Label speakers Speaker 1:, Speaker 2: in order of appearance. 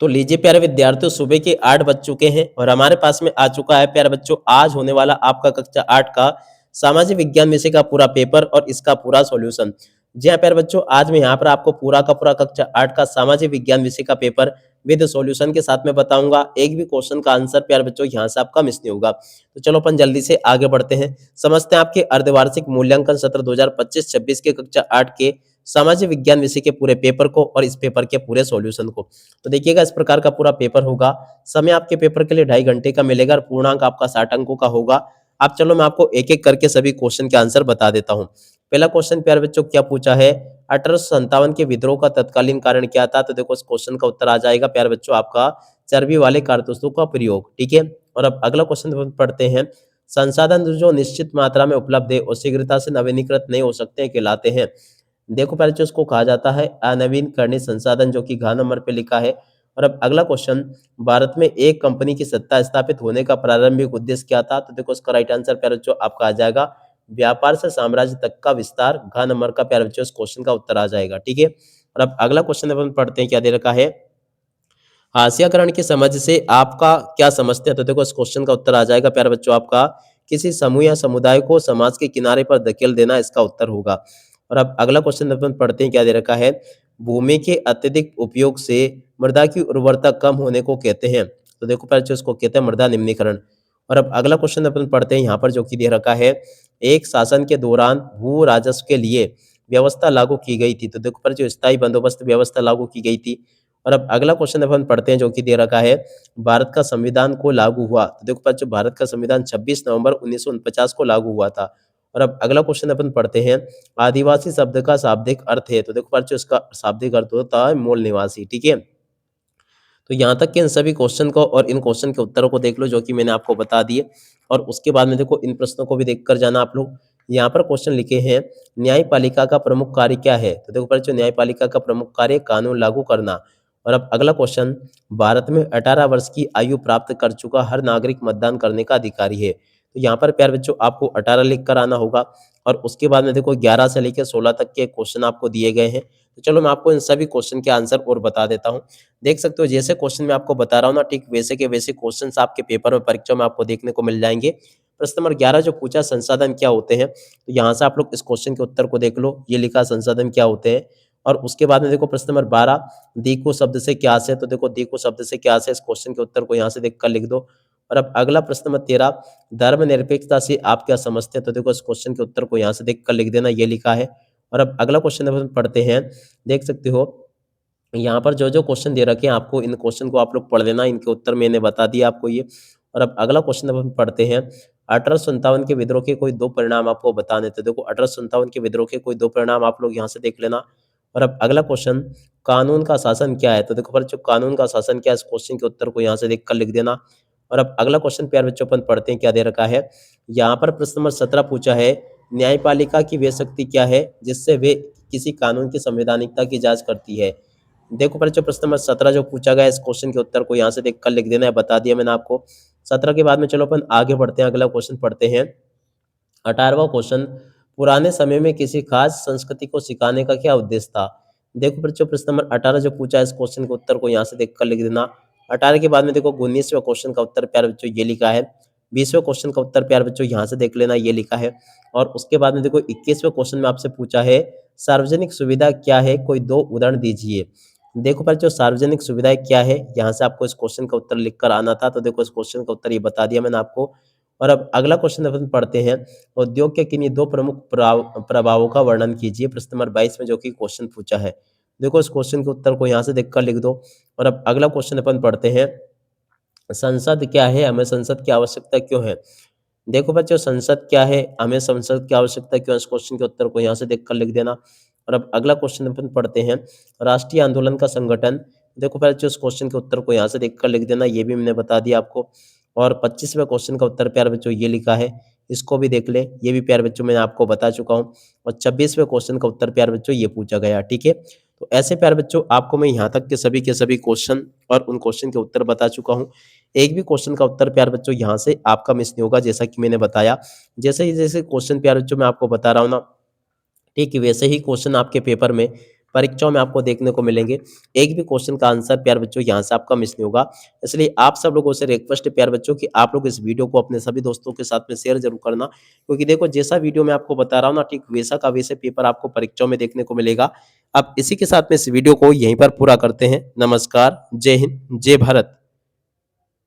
Speaker 1: तो लीजिए प्यारे विद्यार्थियों, सुबह के 8 बज चुके हैं और हमारे पास में आ चुका है प्यारे बच्चों आज होने वाला आपका कक्षा 8 का सामाजिक विज्ञान विषय का पूरा पेपर और इसका पूरा सॉल्यूशन। जी हाँ प्यारे बच्चों, आज मैं यहाँ पर आपको पूरा का पूरा कक्षा 8 का सामाजिक विज्ञान विषय का पेपर विद सॉल्यूशन के साथ में बताऊंगा। एक भी क्वेश्चन का आंसर प्यारे बच्चों यहाँ से आपका मिस नहीं होगा। तो चलो अपन जल्दी से आगे बढ़ते हैं, समझते हैं आपके अर्धवार्षिक मूल्यांकन सत्र 2025-26 के कक्षा 8 के सामाजिक विज्ञान विषय के पूरे पेपर को और इस पेपर के पूरे सॉल्यूशन को। तो देखिएगा, इस प्रकार का पूरा पेपर होगा। समय आपके पेपर के लिए 2.5 घंटे का मिलेगा और पूर्णांक आपका 60 अंकों का होगा। अब चलो मैं आपको एक एक करके सभी क्वेश्चन के आंसर बता देता हूँ। पहला क्वेश्चन प्यारे बच्चों क्या पूछा है, 1857 के विद्रोह का तत्कालीन कारण क्या था। तो देखो इस क्वेश्चन का उत्तर आ जाएगा प्यारे बच्चों आपका चर्बी वाले कारतूसों का प्रयोग। ठीक है, और अब अगला क्वेश्चन पढ़ते हैं, संसाधन जो निश्चित मात्रा में उपलब्ध है और शीघ्रता से नवीनीकृत नहीं हो सकते हैं कहलाते हैं। देखो पहले जो उसको कहा जाता है अनवीनकरणीय संसाधन, जो कि घ नंबर पे लिखा है। और अब अगला क्वेश्चन, भारत में एक कंपनी की सत्ता स्थापित होने का प्रारंभिक उद्देश्य क्या था। तो देखो इसका राइट आंसर प्यारे बच्चों आपका आ जाएगा व्यापार से साम्राज्य तक का विस्तार। घ नंबर का प्यारे बच्चों इस क्वेश्चन का उत्तर आ जाएगा। ठीक है, और अब अगला क्वेश्चन अपन पढ़ते हैं, क्या दे रखा है, हाशियाकरण की समझ से आपका क्या समझते हैं। तो देखो इस क्वेश्चन का उत्तर आ जाएगा प्यारे बच्चों आपका किसी समूह या समुदाय को समाज के किनारे पर धकेल देना, इसका उत्तर होगा। और अब अगला क्वेश्चन अपन पढ़ते हैं, क्या दे रखा है, भूमि के अत्यधिक उपयोग से मृदा की उर्वरता कम होने को कहते हैं। तो देखो प्यारे बच्चों इसको कहते हैं मृदा निम्नीकरण। और अब अगला क्वेश्चन अपन पढ़ते हैं यहाँ पर, जो कि दे रखा है, एक शासन के दौरान भू राजस्व के लिए व्यवस्था लागू की गई थी। तो देखो पर जो स्थायी बंदोबस्त व्यवस्था लागू की गई थी। और अब अगला क्वेश्चन अपन पढ़ते हैं, जो कि दे रखा है, भारत का संविधान को लागू हुआ। तो देखो बच्चों भारत का संविधान 26 नवंबर 1949 को लागू हुआ था। और अब अगला क्वेश्चन अपन पढ़ते हैं, आदिवासी शब्द का शाब्दिक अर्थ है। तो देखो बच्चों इसका शाब्दिक अर्थ होता है मूल निवासी। ठीक है, तो यहाँ तक के इन सभी क्वेश्चन को और इन क्वेश्चन के उत्तरों को देख लो, जो कि मैंने आपको बता दिए। और उसके बाद में देखो इन प्रश्नों को भी देख कर जाना आप लोग। यहाँ पर क्वेश्चन लिखे हैं, न्यायपालिका का प्रमुख कार्य क्या है। तो देखो बच्चों न्यायपालिका का प्रमुख कार्य कानून लागू करना। और अब अगला क्वेश्चन, भारत में 18 वर्ष की आयु प्राप्त कर चुका हर नागरिक मतदान करने का अधिकारी है। तो यहाँ पर प्यारे बच्चों आपको 18 लिख कर आना होगा। और उसके बाद में देखो 11 से लेकर 16 तक के क्वेश्चन आपको दिए गए हैं। तो चलो मैं आपको इन सभी क्वेश्चन के आंसर और बता देता हूँ। देख सकते हो जैसे क्वेश्चन मैं आपको बता रहा हूँ ना, ठीक वैसे के वैसे क्वेश्चंस आपके पेपर में परीक्षा में आपको देखने को मिल जाएंगे। प्रश्न नंबर 11 जो पूछा, संसाधन क्या होते हैं, तो यहाँ से आप लोग इस क्वेश्चन के उत्तर को देख लो। ये लिखा संसाधन क्या होते हैं। और उसके बाद में देखो प्रश्न नंबर 12, दीकु शब्द से क्या से। तो देखो दीकु शब्द से क्या से, इस क्वेश्चन के उत्तर को यहाँ से देख कर लिख दो। और अब अगला प्रश्न नंबर 13, धर्मनिरपेक्षता से आप क्या समझते हैं। तो देखो इस क्वेश्चन के उत्तर को यहाँ से देख कर लिख देना, ये लिखा है। और अब अगला क्वेश्चन अपन पढ़ते हैं, देख सकते हो यहाँ पर जो जो क्वेश्चन दे रखे हैं आपको, इन क्वेश्चन को आप लोग पढ़ लेना, इनके उत्तर मैंने बता दिया आपको ये। और अब अगला क्वेश्चन अपन पढ़ते हैं, 1857 के विद्रोह के कोई दो परिणाम आपको बताने थे। देखो 1857 के विद्रोह के कोई दो परिणाम आप लोग यहाँ से देख लेना। और अब अगला क्वेश्चन, कानून का शासन क्या है। तो देखो पर जो कानून का शासन क्या है, इस क्वेश्चन के उत्तर को यहाँ से देख कर लिख देना। और अब अगला क्वेश्चन प्यारे बच्चों अपन पढ़ते हैं, क्या दे रखा है, यहाँ पर प्रश्न नंबर 17 पूछा है, न्यायपालिका की वे शक्ति क्या है जिससे वे किसी कानून की संवैधानिकता की जांच करती है। देखो बच्चों प्रश्न नंबर 17 जो पूछा गया, इस क्वेश्चन के उत्तर को यहाँ से देख कर लिख देना है, बता दिया मैंने आपको। 17 के बाद में चलो अपन आगे बढ़ते हैं, अगला क्वेश्चन पढ़ते हैं। 18वां क्वेश्चन, पुराने समय में किसी खास संस्कृति को सिखाने का क्या उद्देश्य था। देखो बच्चों प्रश्न नंबर 18 जो पूछा है, इस क्वेश्चन के उत्तर को यहाँ से देख कर लिख देना। 18 के बाद में देखो 19वें क्वेश्चन का उत्तर प्यारे बच्चों ये लिखा है। 20वें क्वेश्चन का उत्तर प्यारे बच्चों यहाँ से देख लेना, ये लिखा है। और उसके बाद में देखो 21वें क्वेश्चन में आपसे पूछा है, सार्वजनिक सुविधा क्या है, कोई दो उदाहरण दीजिए। देखो पर जो सार्वजनिक सुविधाएं क्या है, यहाँ से आपको इस क्वेश्चन का उत्तर लिखकर आना था। तो देखो इस क्वेश्चन का उत्तर ये बता दिया मैंने आपको। और अब अगला क्वेश्चन अपन पढ़ते हैं, उद्योग के किन्हीं दो प्रमुख प्रभावों का वर्णन कीजिए। प्रश्न नंबर 22 में जो कि क्वेश्चन पूछा है, देखो इस क्वेश्चन के उत्तर को यहाँ से देखकर लिख दो। और अब अगला क्वेश्चन अपन पढ़ते हैं, संसद क्या है, हमें संसद की आवश्यकता क्यों है। देखो बच्चों संसद क्या है, हमें संसद की आवश्यकता क्यों, इस क्वेश्चन के उत्तर को यहाँ से देखकर लिख देना। और अब अगला क्वेश्चन अपन पढ़ते हैं, राष्ट्रीय आंदोलन का संगठन। देखो बच्चों इस क्वेश्चन के उत्तर को यहाँ से देखकर लिख देना, ये भी मैंने बता दिया आपको। और 25वें क्वेश्चन का उत्तर प्यारे बच्चों ये लिखा है, इसको भी देख ले, ये भी प्यारे बच्चों मैंने आपको बता चुका हूँ। और 26वें क्वेश्चन का उत्तर प्यारे बच्चों ये पूछा गया। ठीक है, तो ऐसे प्यारे बच्चों आपको मैं यहाँ तक के सभी क्वेश्चन और उन क्वेश्चन के उत्तर बता चुका हूँ। एक भी क्वेश्चन का उत्तर प्यारे बच्चों यहाँ से आपका मिस नहीं होगा, जैसा कि मैंने बताया। जैसे ही जैसे क्वेश्चन प्यारे बच्चों मैं आपको बता रहा हूँ ना, ठीक है वैसे ही क्वेश्चन आपके पेपर में परीक्षाओं में आपको देखने को मिलेंगे। एक भी क्वेश्चन का आंसर प्यारे बच्चों यहाँ से आपका मिस नहीं होगा। इसलिए आप सब लोगों से रिक्वेस्ट है प्यारे बच्चों कि आप लोग इस वीडियो को अपने सभी दोस्तों के साथ में शेयर ज़रूर करना, क्योंकि देखो जैसा वीडियो मैं आपको बता रहा हूँ ना, ठीक वैसा का वैसे पेपर आपको परीक्षाओं में देखने को मिलेगा। अब इसी के साथ में इस वीडियो को यहीं पर पूरा करते हैं। नमस्कार, जय हिंद, जय भारत।